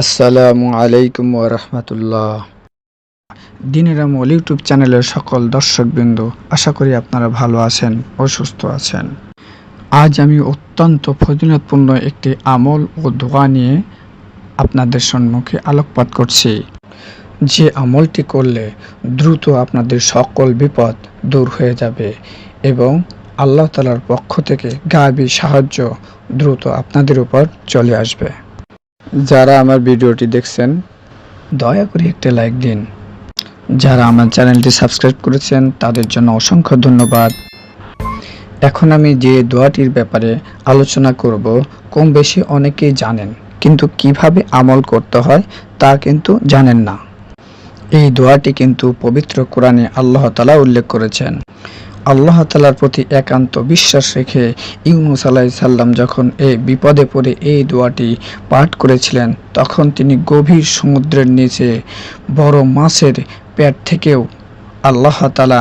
আসসালামু আলাইকুম ওয়া রাহমাতুল্লাহ। দিনের আমল ইউটিউব চ্যানেলের সকল দর্শকবৃন্দ, আশা করি আপনারা ভালো আছেন ও সুস্থ আছেন। আজ আমি অত্যন্ত ফজিলতপূর্ণ একটি আমল ও দোয়া নিয়ে আপনাদের সম্মুখে আলোকপাত করছি। যে আমলটি করলে দ্রুত আপনাদের সকল বিপদ দূর হয়ে যাবে এবং আল্লাহ তাআলার পক্ষ থেকে গায়েবী সাহায্য দ্রুত আপনাদের উপর চলে আসবে। যারা আমার ভিডিওটি দেখছেন দয়া করে একটা লাইক দিন। যারা আমার চ্যানেলটি সাবস্ক্রাইব করেছেন তাদের জন্য অসংখ্য ধন্যবাদ। এখন আমি যে দোয়াটির ব্যাপারে আলোচনা করব, কম বেশি অনেকেই জানেন, কিন্তু কিভাবে আমল করতে হয় তা কিন্তু জানেন না। এই দোয়াটি কিন্তু পবিত্র কোরআনে আল্লাহ তাআলা উল্লেখ করেছেন। আল্লাহ তাআলার প্রতি একান্ত বিশ্বাস রেখে ইউনূস আলাইহিস সালাম যখন এই বিপদে পড়ে এই দোয়াটি পাঠ করেছিলেন, তখন তিনি গভীর সমুদ্রের নিচে বড় মাছের পেট থেকেও আল্লাহ তাআলা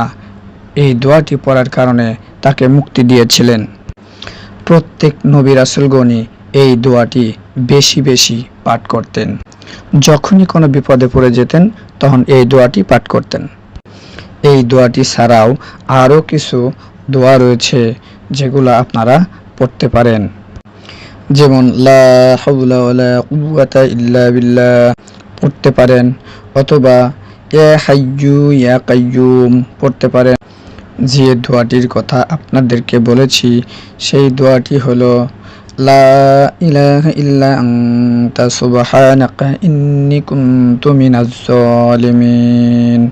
এই দোয়াটি পড়ার কারণে তাকে মুক্তি দিয়েছিলেন। প্রত্যেক নবী রাসূলগণই এই দোয়াটি বেশি বেশি পাঠ করতেন। যখনই কোনো বিপদে পড়ে যেতেন তখন এই দোয়াটি পাঠ করতেন। এই দোয়াটি ছাড়াও আরও কিছু দোয়া রয়েছে যেগুলো আপনারা পড়তে পারেন, যেমন লা হাওলা ওয়ালা কুওয়াতা ইল্লা বিল্লাহ পড়তে পারেন, অথবা ইয়া হাইয়্যু ইয়া কাইয়্যুম পড়তে পারেন। যে দোয়াটির কথা আপনাদেরকে বলেছি সেই দোয়াটি হলো লা ইলাহা ইল্লা আনতা সুবহানাকা ইন্নী কুনতু মিনাজ জালিমিন।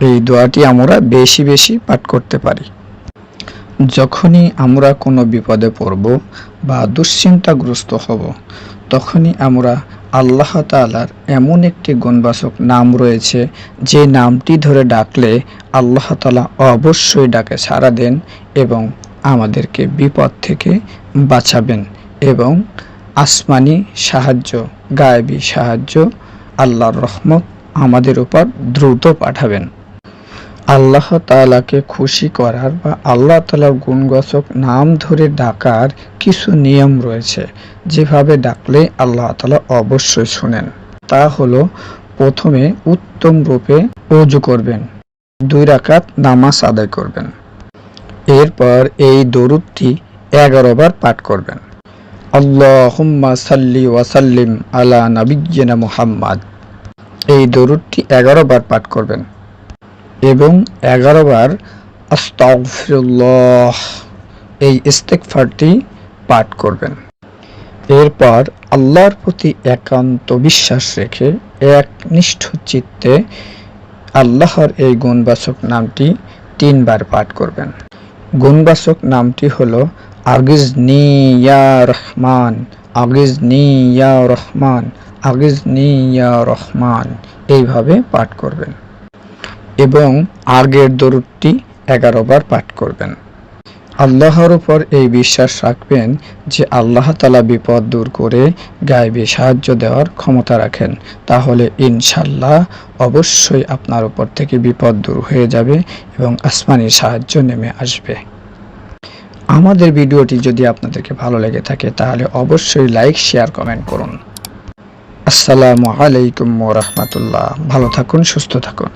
এই দোয়াটি আমরা বেশি বেশি পাঠ করতে পারি। যখনই আমরা কোনো বিপদে পড়ব বা দুশ্চিন্তাগ্রস্ত হব, তখনই আমরা আল্লাহ তাআলার এমন একটি গুণবাচক নাম রয়েছে যে নামটি ধরে ডাকলে আল্লাহ তাআলা অবশ্যই ডাকে সাড়া দেন এবং আমাদেরকে বিপদ থেকে বাঁচাবেন এবং আসমানি সাহায্য, গায়েবী সাহায্য, আল্লাহর রহমত আমাদের উপর দ্রুত পাঠাবেন। আল্লাহ তাআলাকে খুশি করার বা আল্লাহ তাআলার গুণবাচক নাম ধরে ডাকার কিছু নিয়ম রয়েছে, যেভাবে ডাকলে আল্লাহ তাআলা অবশ্যই শুনেন। তা হলো, প্রথমে উত্তম রূপে ওযু করবেন, 2 রাকাত নামাজ আদায় করবেন। এরপর এই দরুদটি 11 বার পাঠ করবেন। আল্লাহুম্মা সাল্লি ওয়া সাল্লিম আলা নাবিয়্যিনা মুহাম্মাদ। এই দরুদটি 11 বার পাঠ করবেন এবং 11 বার আস্তাগফিরুল্লাহ এই ইস্তিগফারটি পাঠ করবেন। এরপর আল্লাহর প্রতি একান্ত বিশ্বাস রেখে একনিষ্ঠ চিত্তে আল্লাহর এই গুণবাচক নামটি 3 বার পাঠ করবেন। গুণবাচক নামটি হলো আগিজনি ইয়া রহমান, আগিজনি ইয়া রহমান, আগিজনি ইয়া রহমান, এইভাবে পাঠ করবেন এবং আগের দরুদটি 11 বার পাঠ করবেন। আল্লাহর উপর এই বিশ্বাস রাখবেন যে আল্লাহ তাআলা বিপদ দূর করে গায়েবী সাহায্য দেওয়ার ক্ষমতা রাখেন। তাহলে ইনশাআল্লাহ অবশ্যই আপনার উপর থেকে বিপদ দূর হয়ে যাবে এবং আসমানি সাহায্য নেমে আসবে। আমাদের ভিডিওটি যদি আপনাদেরকে ভালো লেগে থাকে তাহলে অবশ্যই লাইক, শেয়ার, কমেন্ট করুন। আসসালামু আলাইকুম ওয়া রাহমাতুল্লাহ। ভালো থাকুন, সুস্থ থাকুন।